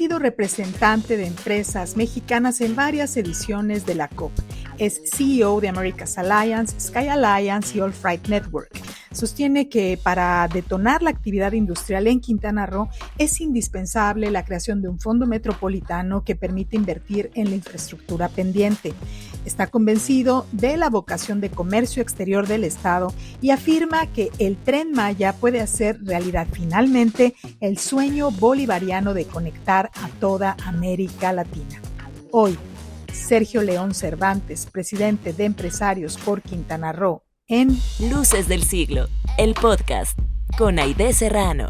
sido representante de empresas mexicanas en varias ediciones de la COP. Es CEO de Americas Alliance, Sky Alliance y All Freight Network. Sostiene que para detonar la actividad industrial en Quintana Roo es indispensable la creación de un fondo metropolitano que permita invertir en la infraestructura pendiente. Está convencido de la vocación de comercio exterior del Estado y afirma que el Tren Maya puede hacer realidad finalmente el sueño bolivariano de conectar a toda América Latina. Hoy, Sergio León Cervantes, presidente de Empresarios por Quintana Roo, en Luces del Siglo, el podcast, con Aide Serrano.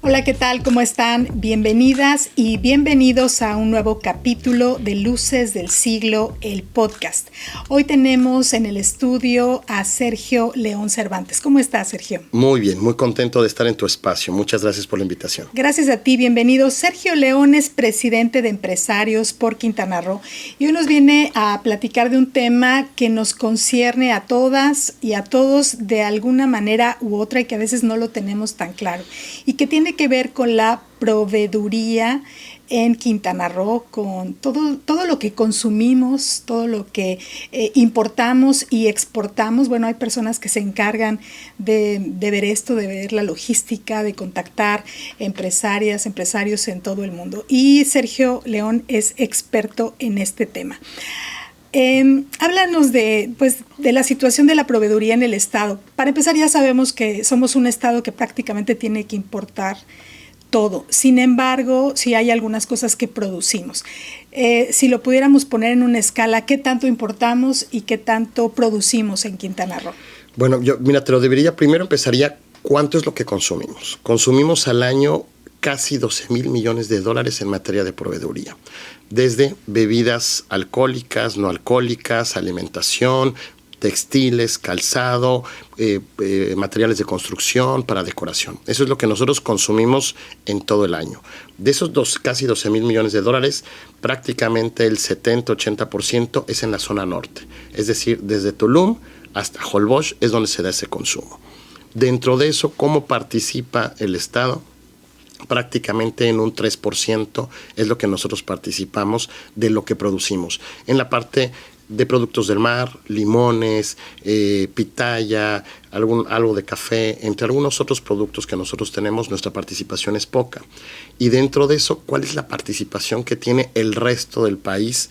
Hola, ¿qué tal? ¿Cómo están? Bienvenidas y bienvenidos a un nuevo capítulo de Luces del Siglo, el podcast. Hoy tenemos en el estudio a Sergio León Cervantes. ¿Cómo estás, Sergio? Muy bien, muy contento de estar en tu espacio. Muchas gracias por la invitación. Gracias a ti, bienvenido. Sergio León es presidente de Empresarios por Quintana Roo y hoy nos viene a platicar de un tema que nos concierne a todas y a todos de alguna manera u otra y que a veces no lo tenemos tan claro y que tiene que ver con la proveeduría en Quintana Roo, con todo lo que consumimos, todo lo que importamos y exportamos. Bueno, hay personas que se encargan de ver esto, de ver la logística, de contactar empresarias, empresarios en todo el mundo. Y Sergio León es experto en este tema. Háblanos de la situación de la proveeduría en el Estado. Para empezar, ya sabemos que somos un Estado que prácticamente tiene que importar todo. Sin embargo, sí hay algunas cosas que producimos. Si lo pudiéramos poner en una escala, ¿qué tanto importamos y qué tanto producimos en Quintana Roo? Bueno, primero empezaría, ¿cuánto es lo que consumimos? Consumimos al año casi 12 mil millones de dólares en materia de proveeduría, desde bebidas alcohólicas, no alcohólicas, alimentación, textiles, calzado, materiales de construcción para decoración. Eso es lo que nosotros consumimos en todo el año. De esos casi 12 mil millones de dólares, prácticamente el 70-80% es en la zona norte. Es decir, desde Tulum hasta Holbox es donde se da ese consumo. Dentro de eso, ¿cómo participa el Estado? Prácticamente en un 3% es lo que nosotros participamos de lo que producimos. En la parte de productos del mar, limones, pitaya, algo de café, entre algunos otros productos que nosotros tenemos, nuestra participación es poca. Y dentro de eso, ¿cuál es la participación que tiene el resto del país?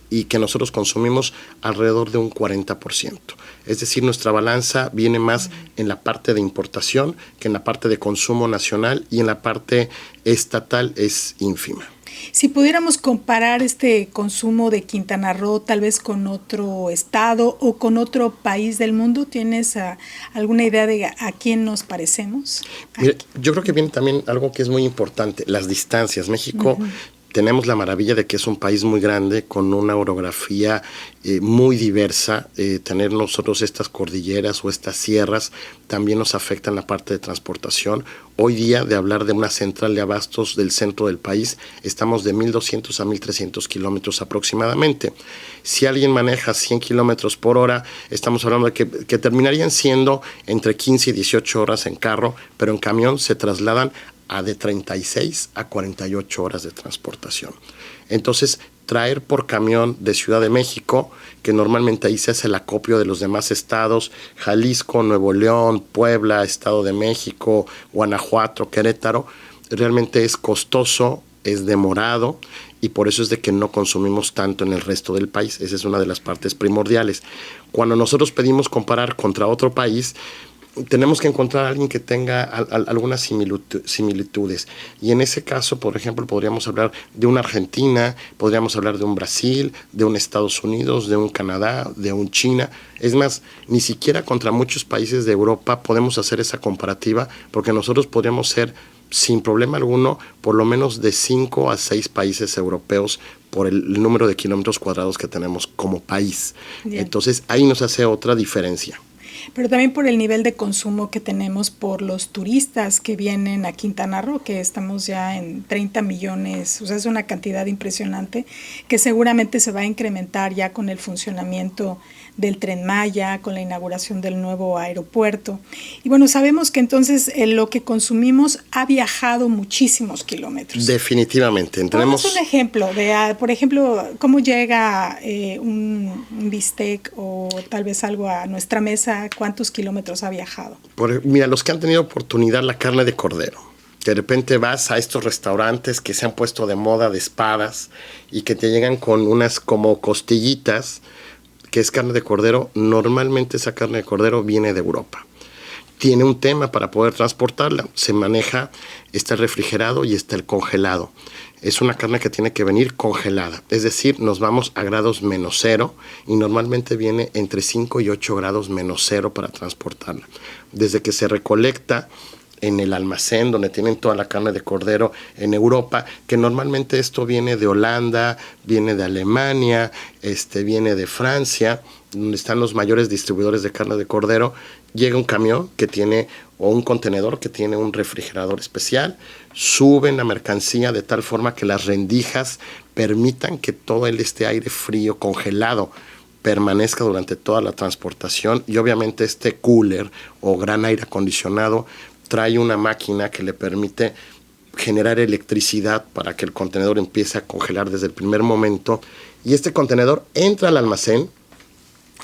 Y que nosotros consumimos alrededor de un 40%. Es decir, nuestra balanza viene más en la parte de importación que en la parte de consumo nacional, y en la parte estatal es ínfima. Si pudiéramos comparar este consumo de Quintana Roo tal vez con otro estado o con otro país del mundo, ¿tienes alguna idea de a quién nos parecemos? Mira, yo creo que viene también algo que es muy importante, las distancias. México... Tenemos la maravilla de que es un país muy grande, con una orografía muy diversa. Tener nosotros estas cordilleras o estas sierras también nos afecta en la parte de transportación. Hoy día, de hablar de una central de abastos del centro del país, estamos de 1,200 a 1,300 kilómetros aproximadamente. Si alguien maneja 100 kilómetros por hora, estamos hablando de que terminarían siendo entre 15 y 18 horas en carro, pero en camión se trasladan a de 36 a 48 horas de transportación. Entonces, traer por camión de Ciudad de México, que normalmente ahí se hace el acopio de los demás estados, Jalisco, Nuevo León, Puebla, Estado de México, Guanajuato, Querétaro, realmente es costoso, es demorado, y por eso es de que no consumimos tanto en el resto del país. Esa es una de las partes primordiales. Cuando nosotros pedimos comparar contra otro país, tenemos que encontrar a alguien que tenga algunas similitudes. Y en ese caso, por ejemplo, podríamos hablar de una Argentina, podríamos hablar de un Brasil, de un Estados Unidos, de un Canadá, de un China. Es más, ni siquiera contra muchos países de Europa podemos hacer esa comparativa, porque nosotros podríamos ser, sin problema alguno, por lo menos de 5 a 6 países europeos por el número de kilómetros cuadrados que tenemos como país. Bien. Entonces, ahí nos hace otra diferencia. pero también por el nivel de consumo que tenemos por los turistas que vienen a Quintana Roo, que estamos ya en 30 millones, o sea, es una cantidad impresionante que seguramente se va a incrementar ya con el funcionamiento del Tren Maya, con la inauguración del nuevo aeropuerto. Y bueno, sabemos que entonces lo que consumimos ha viajado muchísimos kilómetros. Definitivamente. Ponemos un ejemplo de, por ejemplo, cómo llega un bistec o tal vez algo a nuestra mesa, cuántos kilómetros ha viajado. Mira, los que han tenido oportunidad, la carne de cordero. De repente vas a estos restaurantes que se han puesto de moda de espadas y que te llegan con unas como costillitas, que es carne de cordero. Normalmente esa carne de cordero viene de Europa. Tiene un tema para poder transportarla. Se maneja, está el refrigerado y está el congelado. Es una carne que tiene que venir congelada. Es decir, nos vamos a grados -0 y normalmente viene entre 5 y 8 grados -0 para transportarla. Desde que se recolecta en el almacén donde tienen toda la carne de cordero en Europa, que normalmente esto viene de Holanda, viene de Alemania, viene de Francia, donde están los mayores distribuidores de carne de cordero. Llega un camión que tiene, o un contenedor que tiene un refrigerador especial, suben la mercancía de tal forma que las rendijas permitan que todo este aire frío congelado permanezca durante toda la transportación, y obviamente este cooler o gran aire acondicionado trae una máquina que le permite generar electricidad para que el contenedor empiece a congelar desde el primer momento, y este contenedor entra al almacén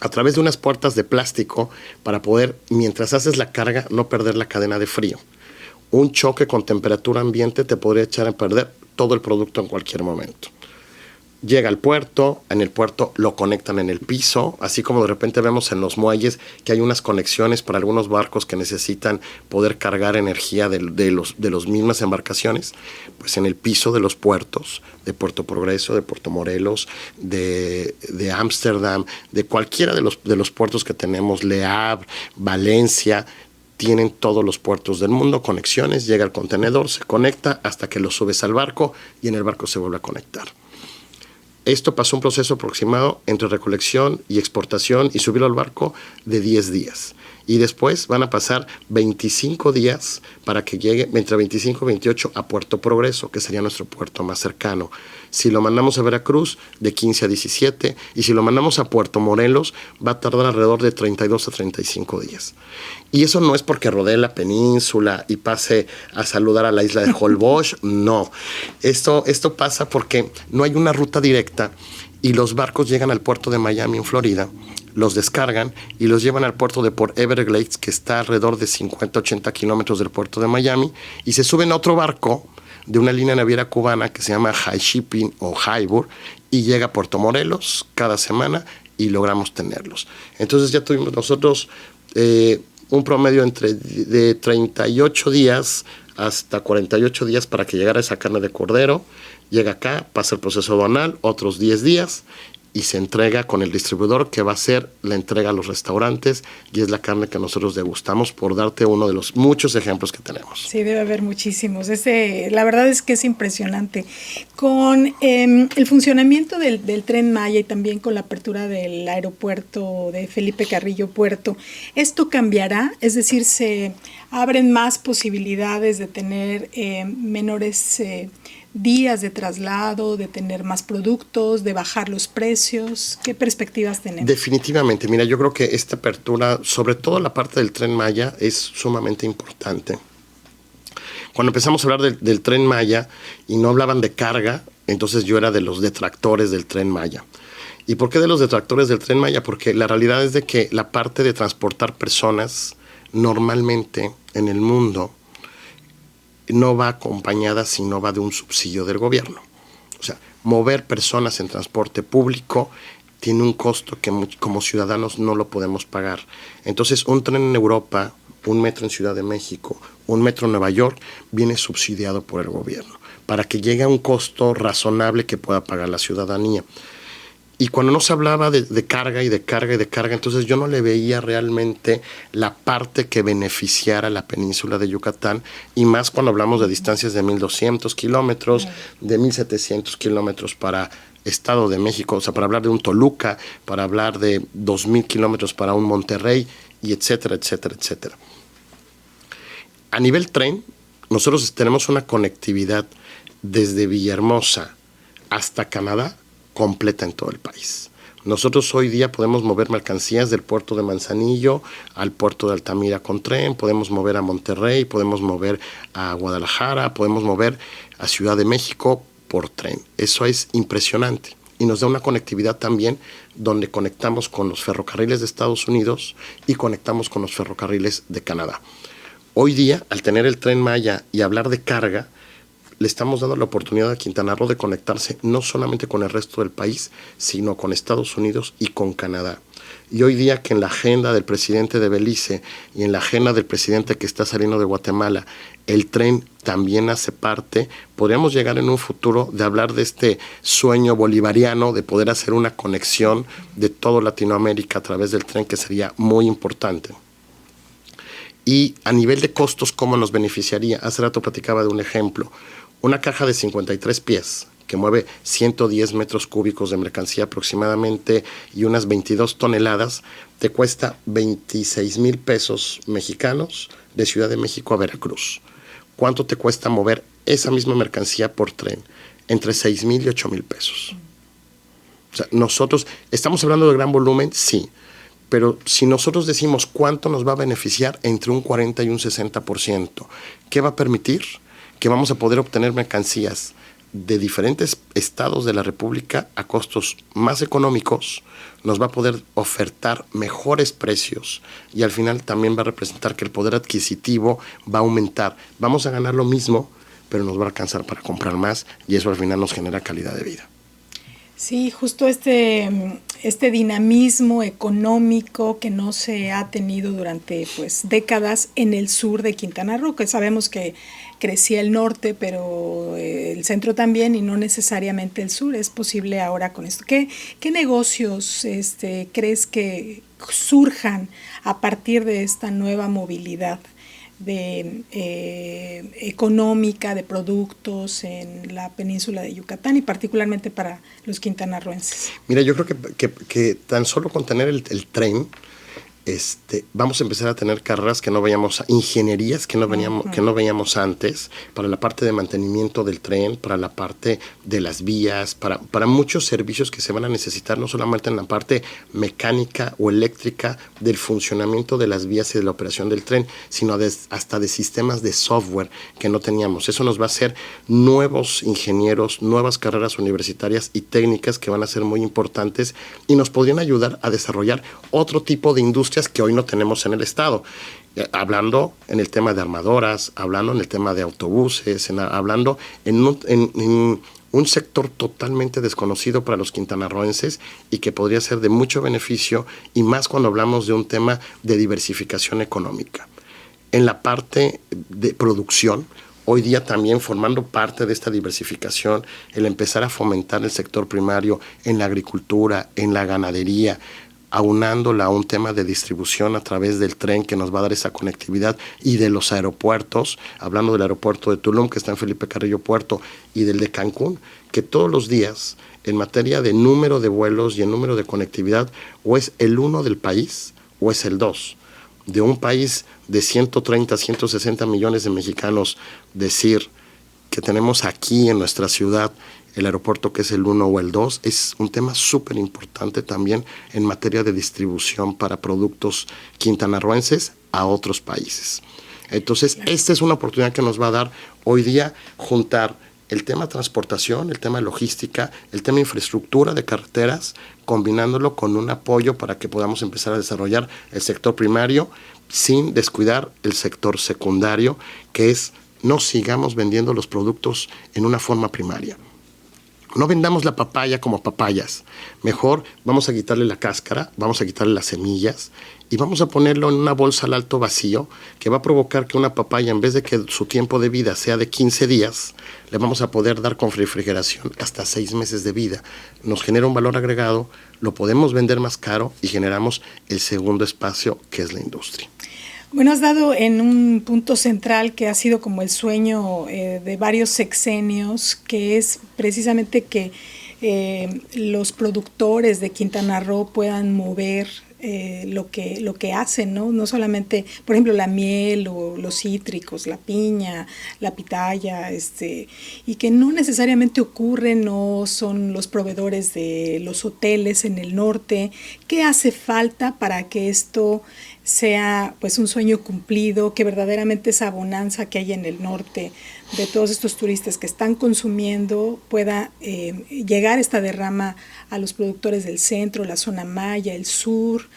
a través de unas puertas de plástico para poder, mientras haces la carga, no perder la cadena de frío. Un choque con temperatura ambiente te podría echar a perder todo el producto en cualquier momento. Llega al puerto, en el puerto lo conectan en el piso, así como de repente vemos en los muelles que hay unas conexiones para algunos barcos que necesitan poder cargar energía de los mismas embarcaciones, pues en el piso de los puertos, de Puerto Progreso, de Puerto Morelos, de Ámsterdam, de cualquiera de los puertos que tenemos, Le Havre, Valencia, tienen todos los puertos del mundo, conexiones, llega el contenedor, se conecta hasta que lo subes al barco y en el barco se vuelve a conectar. Esto pasó un proceso aproximado entre recolección y exportación y subirlo al barco de 10 días. Y después van a pasar 25 días para que llegue entre 25 y 28 a Puerto Progreso, que sería nuestro puerto más cercano. Si lo mandamos a Veracruz, de 15 a 17. Y si lo mandamos a Puerto Morelos, va a tardar alrededor de 32 a 35 días. Y eso no es porque rodee la península y pase a saludar a la isla de Holbox. No. Esto pasa porque no hay una ruta directa y los barcos llegan al puerto de Miami, en Florida, los descargan y los llevan al puerto de Port Everglades, que está alrededor de 50-80 kilómetros del puerto de Miami, y se suben a otro barco de una línea naviera cubana que se llama High Shipping o Highboard, y llega a Puerto Morelos cada semana y logramos tenerlos. Entonces ya tuvimos nosotros un promedio de 38 días hasta 48 días para que llegara esa carne de cordero. Llega acá, pasa el proceso aduanal, otros 10 días, y se entrega con el distribuidor, que va a hacer la entrega a los restaurantes, y es la carne que nosotros degustamos, por darte uno de los muchos ejemplos que tenemos. Sí, debe haber muchísimos. La verdad es que es impresionante. Con el funcionamiento del Tren Maya y también con la apertura del aeropuerto de Felipe Carrillo Puerto, ¿esto cambiará? Es decir, ¿se abren más posibilidades de tener menores días de traslado, de tener más productos, de bajar los precios? ¿Qué perspectivas tenemos? Definitivamente, mira, yo creo que esta apertura, sobre todo la parte del Tren Maya, es sumamente importante. Cuando empezamos a hablar del Tren Maya y no hablaban de carga, entonces yo era de los detractores del Tren Maya. ¿Y por qué de los detractores del Tren Maya? Porque la realidad es de que la parte de transportar personas normalmente en el mundo no va acompañada, sino va de un subsidio del gobierno. O sea, mover personas en transporte público tiene un costo que como ciudadanos no lo podemos pagar. Entonces, un tren en Europa, un metro en Ciudad de México, un metro en Nueva York, viene subsidiado por el gobierno para que llegue a un costo razonable que pueda pagar la ciudadanía. Y cuando no se hablaba de carga y de carga y de carga, entonces yo no le veía realmente la parte que beneficiara a la península de Yucatán, y más cuando hablamos de distancias de 1,200 kilómetros, de 1,700 kilómetros para Estado de México, o sea, para hablar de un Toluca, para hablar de 2,000 kilómetros para un Monterrey, y etcétera, etcétera, etcétera. A nivel tren, nosotros tenemos una conectividad desde Villahermosa hasta Canadá completa en todo el país. Nosotros hoy día podemos mover mercancías del puerto de Manzanillo al puerto de Altamira con tren, podemos mover a Monterrey, podemos mover a Guadalajara, podemos mover a Ciudad de México por tren. Eso es impresionante y nos da una conectividad también donde conectamos con los ferrocarriles de Estados Unidos y conectamos con los ferrocarriles de Canadá. Hoy día, al tener el Tren Maya y hablar de carga, le estamos dando la oportunidad a Quintana Roo de conectarse no solamente con el resto del país, sino con Estados Unidos y con Canadá. Y hoy día que en la agenda del presidente de Belice y en la agenda del presidente que está saliendo de Guatemala, el tren también hace parte, podríamos llegar en un futuro de hablar de este sueño bolivariano de poder hacer una conexión de toda Latinoamérica a través del tren, que sería muy importante. Y a nivel de costos, ¿cómo nos beneficiaría? Hace rato platicaba de un ejemplo. Una caja de 53 pies que mueve 110 metros cúbicos de mercancía aproximadamente y unas 22 toneladas, te cuesta 26,000 pesos mexicanos de Ciudad de México a Veracruz. ¿Cuánto te cuesta mover esa misma mercancía por tren? Entre 6,000 y 8,000 pesos. O sea, nosotros estamos hablando de gran volumen, sí. Pero si nosotros decimos cuánto nos va a beneficiar, entre un 40 y un 60%, ¿qué va a permitir? Que vamos a poder obtener mercancías de diferentes estados de la República a costos más económicos, nos va a poder ofertar mejores precios y al final también va a representar que el poder adquisitivo va a aumentar. Vamos a ganar lo mismo, pero nos va a alcanzar para comprar más y eso al final nos genera calidad de vida. Sí, justo este dinamismo económico que no se ha tenido durante décadas en el sur de Quintana Roo, que sabemos que crecía el norte, pero el centro también y no necesariamente el sur. Es posible ahora con esto. ¿Qué negocios crees que surjan a partir de esta nueva movilidad económica de productos en la península de Yucatán y particularmente para los quintanarroenses? Mira, yo creo que tan solo con tener el tren, vamos a empezar a tener carreras que no veíamos, ingenierías que no veíamos antes, para la parte de mantenimiento del tren, para la parte de las vías, para muchos servicios que se van a necesitar, no solamente en la parte mecánica o eléctrica del funcionamiento de las vías y de la operación del tren, sino hasta de sistemas de software que no teníamos. Eso nos va a hacer nuevos ingenieros, nuevas carreras universitarias y técnicas que van a ser muy importantes y nos podrían ayudar a desarrollar otro tipo de industria que hoy no tenemos en el estado, hablando en el tema de armadoras, hablando en el tema de autobuses, hablando en un sector totalmente desconocido para los quintanarroenses y que podría ser de mucho beneficio, y más cuando hablamos de un tema de diversificación económica. En la parte de producción, hoy día también formando parte de esta diversificación, el empezar a fomentar el sector primario en la agricultura, en la ganadería, aunándola a un tema de distribución a través del tren que nos va a dar esa conectividad, y de los aeropuertos, hablando del aeropuerto de Tulum que está en Felipe Carrillo Puerto y del de Cancún, que todos los días en materia de número de vuelos y en número de conectividad o es el 1 del país o es el 2. De un país de 130, 160 millones de mexicanos, decir que tenemos aquí en nuestra ciudad el aeropuerto que es el 1 o el 2, es un tema súper importante también en materia de distribución para productos quintanarroenses a otros países. Entonces, esta es una oportunidad que nos va a dar hoy día juntar el tema transportación, el tema logística, el tema infraestructura de carreteras, combinándolo con un apoyo para que podamos empezar a desarrollar el sector primario sin descuidar el sector secundario, que es no sigamos vendiendo los productos en una forma primaria. No vendamos la papaya como papayas. Mejor vamos a quitarle la cáscara, vamos a quitarle las semillas y vamos a ponerlo en una bolsa al alto vacío que va a provocar que una papaya, en vez de que su tiempo de vida sea de 15 días, le vamos a poder dar con refrigeración hasta 6 meses de vida. Nos genera un valor agregado, lo podemos vender más caro y generamos el segundo espacio, que es la industria. Bueno, has dado en un punto central que ha sido como el sueño de varios sexenios, que es precisamente que los productores de Quintana Roo puedan mover lo que hacen, ¿no? No solamente, por ejemplo, la miel o los cítricos, la piña, la pitaya, y que no necesariamente ocurren, no son los proveedores de los hoteles en el norte. ¿Qué hace falta para que esto sea pues un sueño cumplido, que verdaderamente esa bonanza que hay en el norte de todos estos turistas que están consumiendo pueda llegar esta derrama a los productores del centro, la zona maya, el sur?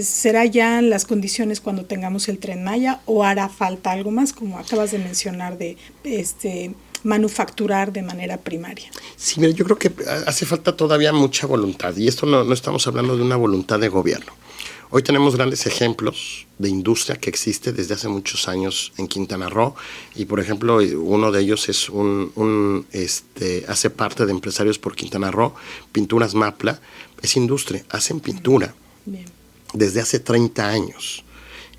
¿Será ya las condiciones cuando tengamos el Tren Maya o hará falta algo más, como acabas de mencionar, de manufacturar de manera primaria? Sí, mira, yo creo que hace falta todavía mucha voluntad, y esto no estamos hablando de una voluntad de gobierno. Hoy tenemos grandes ejemplos de industria que existe desde hace muchos años en Quintana Roo, y por ejemplo uno de ellos es hace parte de Empresarios por Quintana Roo, Pinturas Mapla. Es industria, hacen pintura. Bien. Desde hace 30 años,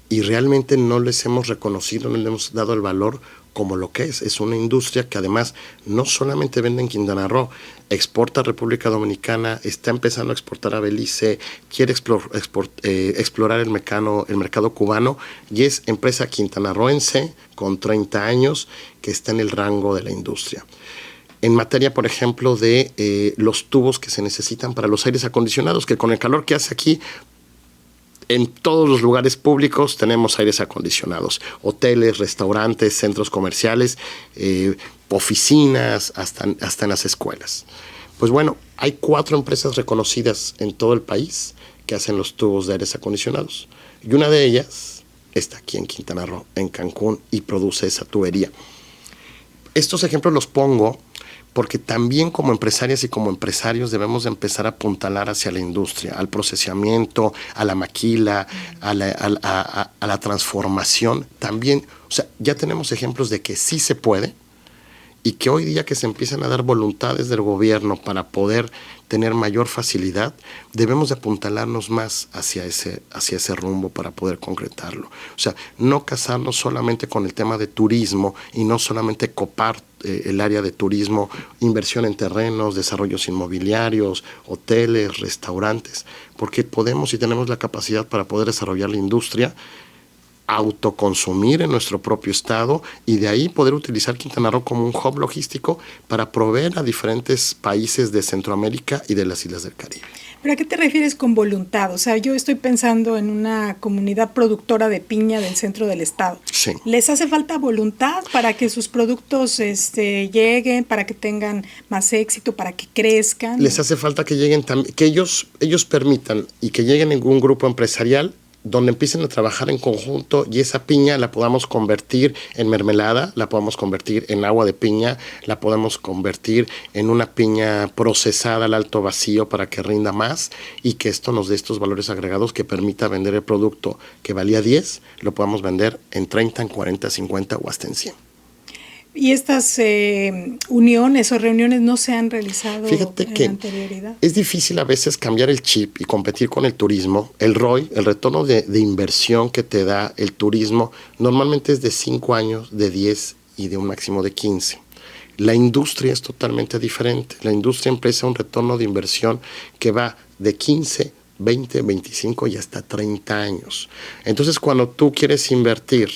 y realmente no les hemos reconocido, no les hemos dado el valor como lo que es una industria que además no solamente vende en Quintana Roo, exporta a República Dominicana, está empezando a exportar a Belice, quiere explorar el mercado cubano, y es empresa quintanarroense con 30 años que está en el rango de la industria. En materia, por ejemplo, de los tubos que se necesitan para los aires acondicionados, que con el calor que hace aquí, en todos los lugares públicos tenemos aires acondicionados, hoteles, restaurantes, centros comerciales, oficinas, hasta en las escuelas. Pues bueno, hay 4 empresas reconocidas en todo el país que hacen los tubos de aires acondicionados, y una de ellas está aquí en Quintana Roo, en Cancún, y produce esa tubería. Estos ejemplos los pongo porque también como empresarias y como empresarios debemos de empezar a apuntalar hacia la industria, al procesamiento, a la maquila, a la transformación. También, o sea, ya tenemos ejemplos de que sí se puede, y que hoy día que se empiezan a dar voluntades del gobierno para poder tener mayor facilidad, debemos de apuntalarnos más hacia ese rumbo para poder concretarlo. O sea, no casarnos solamente con el tema de turismo y no solamente copar el área de turismo, inversión en terrenos, desarrollos inmobiliarios, hoteles, restaurantes, porque podemos y tenemos la capacidad para poder desarrollar la industria, autoconsumir en nuestro propio estado, y de ahí poder utilizar Quintana Roo como un hub logístico para proveer a diferentes países de Centroamérica y de las islas del Caribe. ¿Pero a qué te refieres con voluntad? O sea, yo estoy pensando en una comunidad productora de piña del centro del estado. Sí. ¿Les hace falta voluntad para que sus productos lleguen, para que tengan más éxito, para que crezcan? Les hace falta que lleguen que ellos permitan y que lleguen en un grupo empresarial donde empiecen a trabajar en conjunto, y esa piña la podamos convertir en mermelada, la podamos convertir en agua de piña, la podemos convertir en una piña procesada al alto vacío para que rinda más, y que esto nos dé estos valores agregados que permita vender el producto que valía 10, lo podamos vender en 30, en 40, 50 o hasta en 100. ¿Y estas uniones o reuniones no se han realizado en anterioridad? Es difícil a veces cambiar el chip y competir con el turismo. El ROI, el retorno de inversión que te da el turismo, normalmente es de 5 años, de 10 y de un máximo de 15. La industria es totalmente diferente. La industria empieza un retorno de inversión que va de 15, 20, 25 y hasta 30 años. Entonces, cuando tú quieres invertir,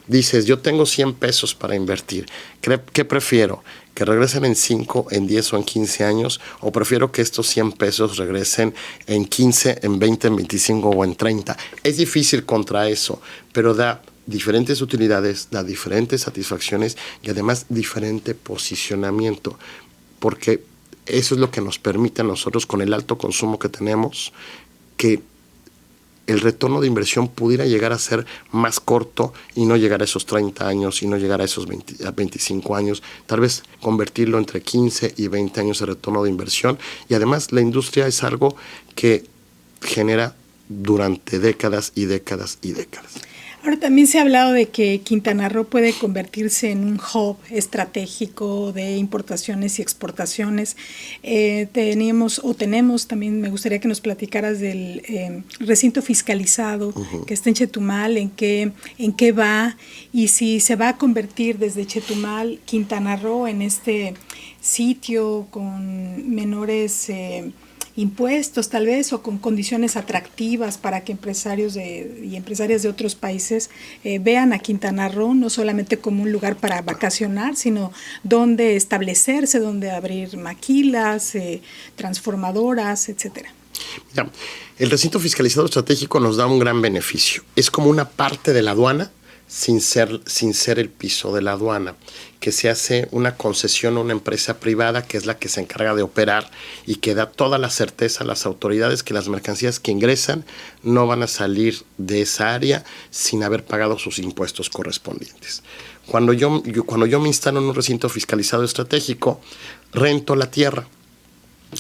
dices, yo tengo 100 pesos para invertir. ¿Qué prefiero? ¿Que regresen en 5, en 10 o en 15 años? ¿O prefiero que estos 100 pesos regresen en 15, en 20, en 25 o en 30? Es difícil contra eso, pero da diferentes utilidades, da diferentes satisfacciones y además diferente posicionamiento, porque eso es lo que nos permite a nosotros, con el alto consumo que tenemos, que el retorno de inversión pudiera llegar a ser más corto y no llegar a esos 30 años y no llegar a esos 25 años, tal vez convertirlo entre 15 y 20 años de retorno de inversión. Y además la industria es algo que genera durante décadas y décadas y décadas. Ahora también se ha hablado de que Quintana Roo puede convertirse en un hub estratégico de importaciones y exportaciones. Tenemos, también me gustaría que nos platicaras del recinto fiscalizado que está en Chetumal, en qué va, y si se va a convertir desde Chetumal, Quintana Roo, en este sitio con menores impuestos tal vez o con condiciones atractivas para que empresarios y empresarias de otros países vean a Quintana Roo no solamente como un lugar para vacacionar, sino donde establecerse, donde abrir maquilas, transformadoras, etcétera. Mira, el recinto fiscalizado estratégico nos da un gran beneficio. Es como una parte de la aduana sin ser el piso de la aduana, que se hace una concesión a una empresa privada que es la que se encarga de operar y que da toda la certeza a las autoridades que las mercancías que ingresan no van a salir de esa área sin haber pagado sus impuestos correspondientes. Cuando yo me instalo en un recinto fiscalizado estratégico, rento la tierra.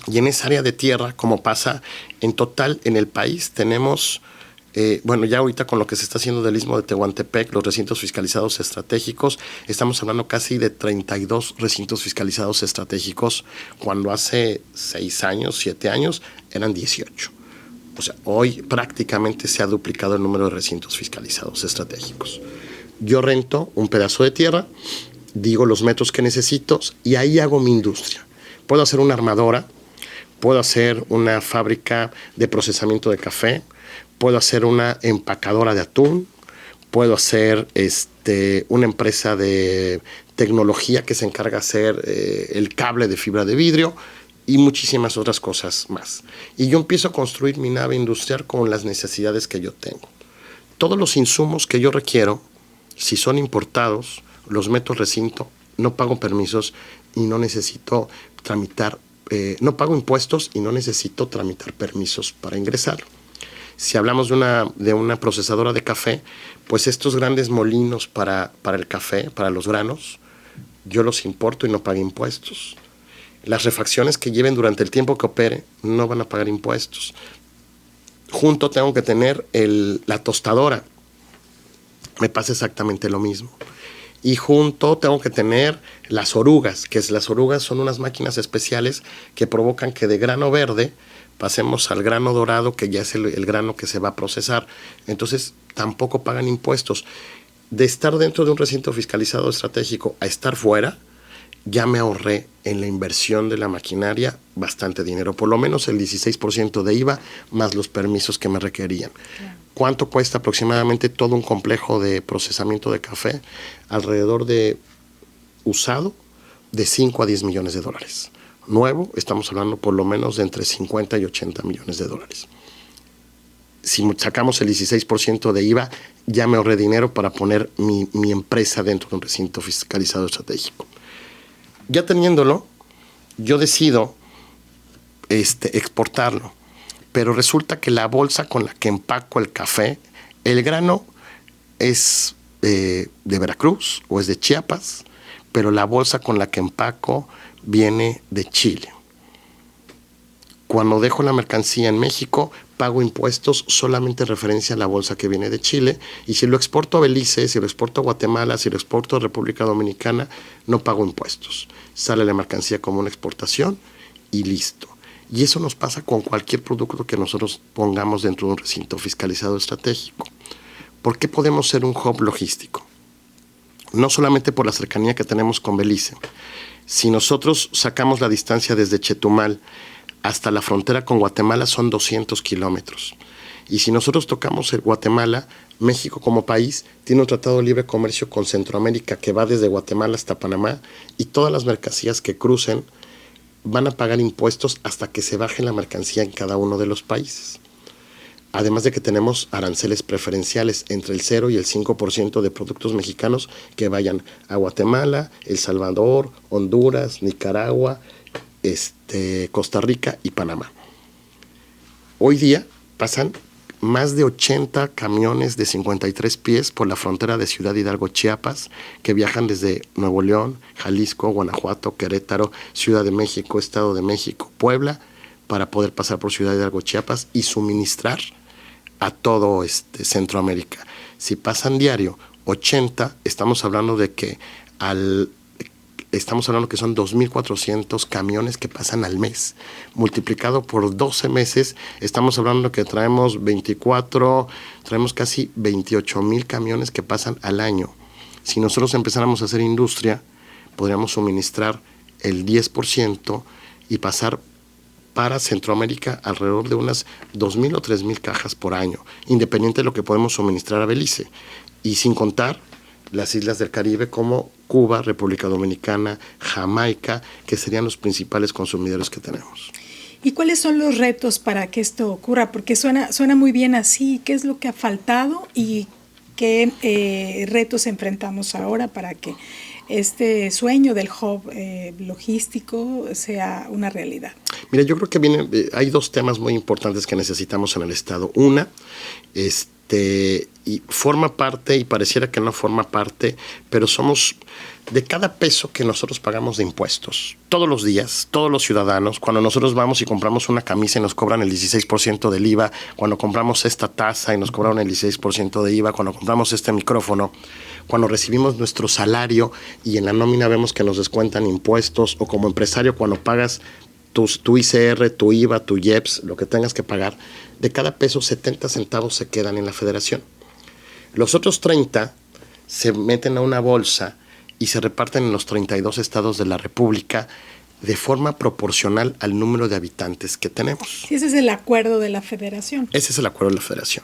Y en esa área de tierra, como pasa en total en el país, tenemos, ya ahorita con lo que se está haciendo del Istmo de Tehuantepec, los recintos fiscalizados estratégicos, estamos hablando casi de 32 recintos fiscalizados estratégicos, cuando hace 6 años, 7 años, eran 18. O sea, hoy prácticamente se ha duplicado el número de recintos fiscalizados estratégicos. Yo rento un pedazo de tierra, digo los metros que necesito y ahí hago mi industria. Puedo hacer una armadora, puedo hacer una fábrica de procesamiento de café, puedo hacer una empacadora de atún, puedo hacer una empresa de tecnología que se encarga de hacer el cable de fibra de vidrio y muchísimas otras cosas más. Y yo empiezo a construir mi nave industrial con las necesidades que yo tengo. Todos los insumos que yo requiero, si son importados, los meto al recinto, no pago permisos y no necesito tramitar, no pago impuestos y no necesito tramitar permisos para ingresar. Si hablamos de una procesadora de café, pues estos grandes molinos para el café, para los granos, yo los importo y no pago impuestos. Las refacciones que lleven durante el tiempo que opere no van a pagar impuestos. Junto tengo que tener la tostadora. Me pasa exactamente lo mismo. Y junto tengo que tener las orugas, las orugas son unas máquinas especiales que provocan que de grano verde pasemos al grano dorado, que ya es el grano que se va a procesar. Entonces tampoco pagan impuestos. De estar dentro de un recinto fiscalizado estratégico a estar fuera, ya me ahorré en la inversión de la maquinaria bastante dinero, por lo menos el 16% de IVA más los permisos que me requerían. ¿Cuánto cuesta aproximadamente todo un complejo de procesamiento de café? Alrededor de usado de 5 a 10 millones de dólares. Nuevo, estamos hablando por lo menos de entre 50 y 80 millones de dólares. Si sacamos el 16% de IVA, ya me ahorré dinero para poner mi empresa dentro de un recinto fiscalizado estratégico. Ya teniéndolo, yo decido exportarlo. Pero resulta que la bolsa con la que empaco el café, el grano es de Veracruz o es de Chiapas, pero la bolsa con la que empaco viene de Chile. Cuando dejo la mercancía en México, pago impuestos solamente en referencia a la bolsa que viene de Chile, y si lo exporto a Belice, si lo exporto a Guatemala, si lo exporto a República Dominicana, no pago impuestos. Sale la mercancía como una exportación y listo. Y eso nos pasa con cualquier producto que nosotros pongamos dentro de un recinto fiscalizado estratégico. ¿Por qué podemos ser un hub logístico? No solamente por la cercanía que tenemos con Belice. Si nosotros sacamos la distancia desde Chetumal hasta la frontera con Guatemala, son 200 kilómetros. Y si nosotros tocamos el Guatemala, México como país tiene un tratado de libre comercio con Centroamérica que va desde Guatemala hasta Panamá, y todas las mercancías que crucen van a pagar impuestos hasta que se baje la mercancía en cada uno de los países. Además de que tenemos aranceles preferenciales entre el 0 y el 5% de productos mexicanos que vayan a Guatemala, El Salvador, Honduras, Nicaragua, Costa Rica y Panamá. Hoy día pasan más de 80 camiones de 53 pies por la frontera de Ciudad Hidalgo, Chiapas, que viajan desde Nuevo León, Jalisco, Guanajuato, Querétaro, Ciudad de México, Estado de México, Puebla, para poder pasar por Ciudad Hidalgo, Chiapas y suministrar a todo Centroamérica. Si pasan diario 80, estamos hablando que son 2.400 camiones que pasan al mes. Multiplicado por 12 meses, estamos hablando que traemos casi 28,000 camiones que pasan al año. Si nosotros empezáramos a hacer industria, podríamos suministrar el 10% y pasar para Centroamérica alrededor de unas 2,000 o 3,000 cajas por año, independiente de lo que podemos suministrar a Belice. Y sin contar las islas del Caribe como Cuba, República Dominicana, Jamaica, que serían los principales consumidores que tenemos. ¿Y cuáles son los retos para que esto ocurra? Porque suena muy bien así. ¿Qué es lo que ha faltado y qué retos enfrentamos ahora para que este sueño del hub logístico sea una realidad? Mira, yo creo que hay dos temas muy importantes que necesitamos en el Estado. Una, y forma parte, y pareciera que no forma parte, pero somos de cada peso que nosotros pagamos de impuestos. Todos los días, todos los ciudadanos, cuando nosotros vamos y compramos una camisa y nos cobran el 16% del IVA, cuando compramos esta taza y nos cobran el 16% de IVA, cuando compramos este micrófono, cuando recibimos nuestro salario y en la nómina vemos que nos descuentan impuestos, o como empresario cuando pagas tu ICR, tu IVA, tu IEPS, lo que tengas que pagar, de cada peso 70 centavos se quedan en la federación. Los otros 30 se meten a una bolsa y se reparten en los 32 estados de la República de forma proporcional al número de habitantes que tenemos. Sí, ese es el acuerdo de la federación. Ese es el acuerdo de la federación.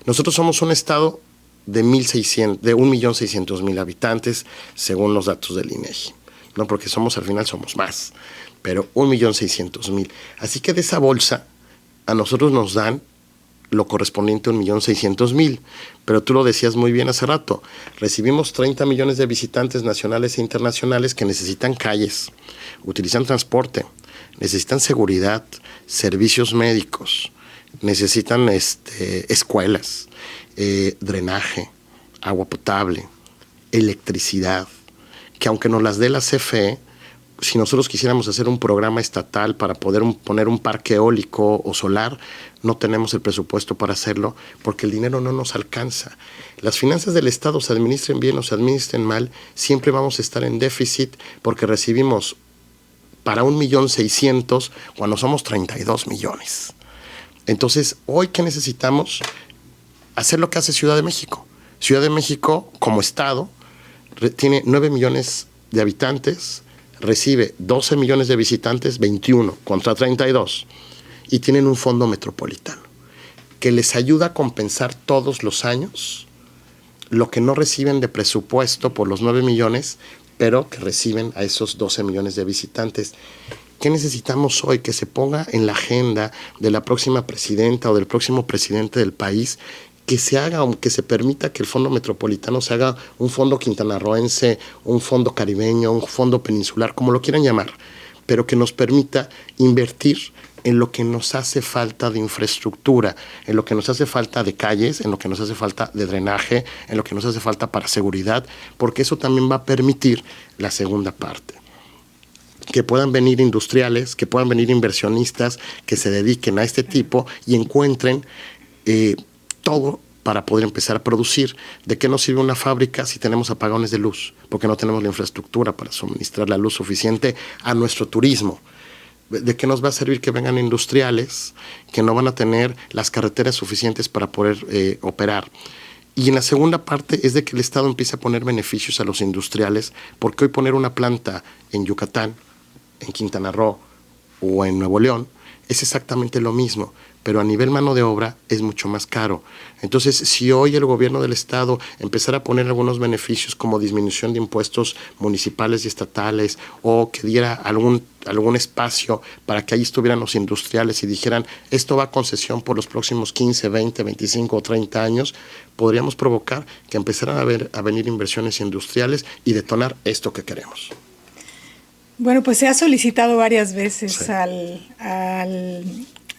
Nosotros somos un estado de 1,600,000 habitantes, según los datos del INEGI. No, porque al final somos más, pero 1,600,000. Así que de esa bolsa a nosotros nos dan lo correspondiente a 1,600,000. Pero tú lo decías muy bien hace rato, recibimos 30 millones de visitantes nacionales e internacionales que necesitan calles, utilizan transporte, necesitan seguridad, servicios médicos, necesitan escuelas, drenaje, agua potable, electricidad, que aunque nos las dé la CFE, si nosotros quisiéramos hacer un programa estatal para poder poner un parque eólico o solar, no tenemos el presupuesto para hacerlo porque el dinero no nos alcanza. Las finanzas del Estado, se administren bien o se administren mal, siempre vamos a estar en déficit porque recibimos para 1,600,000 cuando somos 32 millones. Entonces, hoy, ¿qué necesitamos? Hacer lo que hace Ciudad de México. Ciudad de México, como Estado, tiene 9 millones de habitantes, recibe 12 millones de visitantes, 21 contra 32, y tienen un fondo metropolitano que les ayuda a compensar todos los años lo que no reciben de presupuesto por los 9 millones, pero que reciben a esos 12 millones de visitantes. ¿Qué necesitamos hoy? Que se ponga en la agenda de la próxima presidenta o del próximo presidente del país, que se haga, que se permita que el fondo metropolitano se haga un fondo quintanarroense, un fondo caribeño, un fondo peninsular, como lo quieran llamar, pero que nos permita invertir en lo que nos hace falta de infraestructura, en lo que nos hace falta de calles, en lo que nos hace falta de drenaje, en lo que nos hace falta para seguridad, porque eso también va a permitir la segunda parte. Que puedan venir industriales, que puedan venir inversionistas que se dediquen a este tipo y encuentren todo para poder empezar a producir. ¿De qué nos sirve una fábrica si tenemos apagones de luz? Porque no tenemos la infraestructura para suministrar la luz suficiente a nuestro turismo. ¿De qué nos va a servir que vengan industriales que no van a tener las carreteras suficientes para poder operar? Y en la segunda parte es de que el Estado empiece a poner beneficios a los industriales, porque hoy poner una planta en Yucatán, en Quintana Roo o en Nuevo León es exactamente lo mismo, pero a nivel mano de obra es mucho más caro. Entonces, si hoy el gobierno del Estado empezara a poner algunos beneficios como disminución de impuestos municipales y estatales, o que diera algún espacio para que ahí estuvieran los industriales y dijeran, esto va a concesión por los próximos 15, 20, 25 o 30 años, podríamos provocar que empezaran a venir inversiones industriales y detonar esto que queremos. Bueno, pues se ha solicitado varias veces Sí.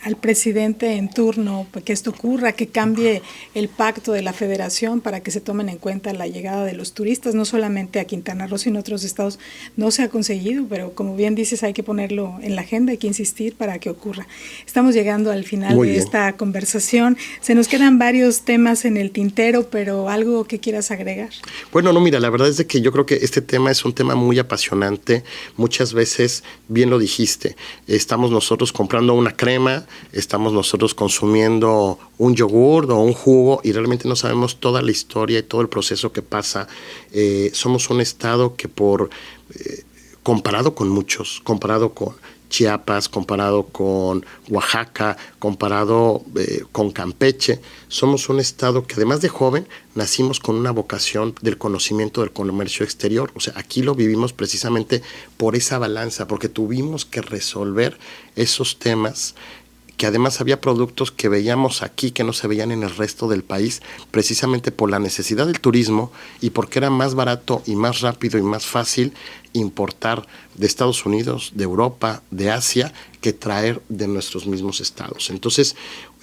al presidente en turno que esto ocurra, que cambie el pacto de la federación para que se tomen en cuenta la llegada de los turistas, no solamente a Quintana Roo, sino a otros estados. No se ha conseguido, pero como bien dices, hay que ponerlo en la agenda, hay que insistir para que ocurra. Estamos llegando al final de esta conversación. Se nos quedan varios temas en el tintero, pero algo que quieras agregar. Bueno, no, mira, la verdad es de que yo creo que este tema es un tema muy apasionante. Muchas veces, bien lo dijiste, estamos nosotros comprando una crema, estamos nosotros consumiendo un yogur o un jugo y realmente no sabemos toda la historia y todo el proceso que pasa. Somos un estado que comparado con muchos, comparado con Chiapas, comparado con Oaxaca, comparado con Campeche. Somos un estado que además de joven, nacimos con una vocación del conocimiento del comercio exterior. O sea, aquí lo vivimos precisamente por esa balanza, porque tuvimos que resolver esos temas, que además había productos que veíamos aquí que no se veían en el resto del país, precisamente por la necesidad del turismo y porque era más barato y más rápido y más fácil importar de Estados Unidos, de Europa, de Asia, que traer de nuestros mismos estados. Entonces,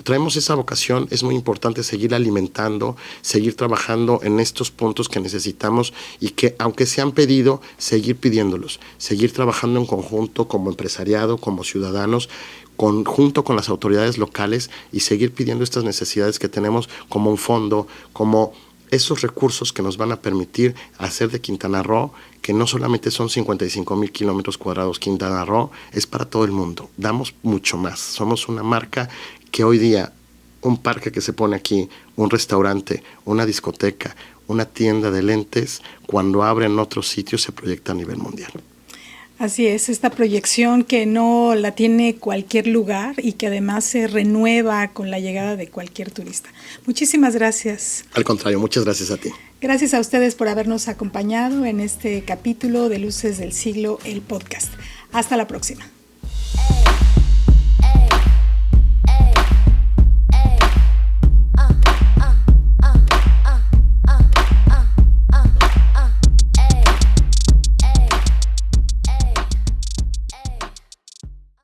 traemos esa vocación, es muy importante seguir alimentando, seguir trabajando en estos puntos que necesitamos y que, aunque se han pedido, seguir pidiéndolos, seguir trabajando en conjunto como empresariado, como ciudadanos, junto con las autoridades locales y seguir pidiendo estas necesidades que tenemos como un fondo, como esos recursos que nos van a permitir hacer de Quintana Roo, que no solamente son 55,000 kilómetros cuadrados, Quintana Roo es para todo el mundo, damos mucho más, somos una marca que hoy día, un parque que se pone aquí, un restaurante, una discoteca, una tienda de lentes, cuando abren otros sitios se proyecta a nivel mundial. Así es, esta proyección que no la tiene cualquier lugar y que además se renueva con la llegada de cualquier turista. Muchísimas gracias. Al contrario, muchas gracias a ti. Gracias a ustedes por habernos acompañado en este capítulo de Luces del Siglo, el podcast. Hasta la próxima.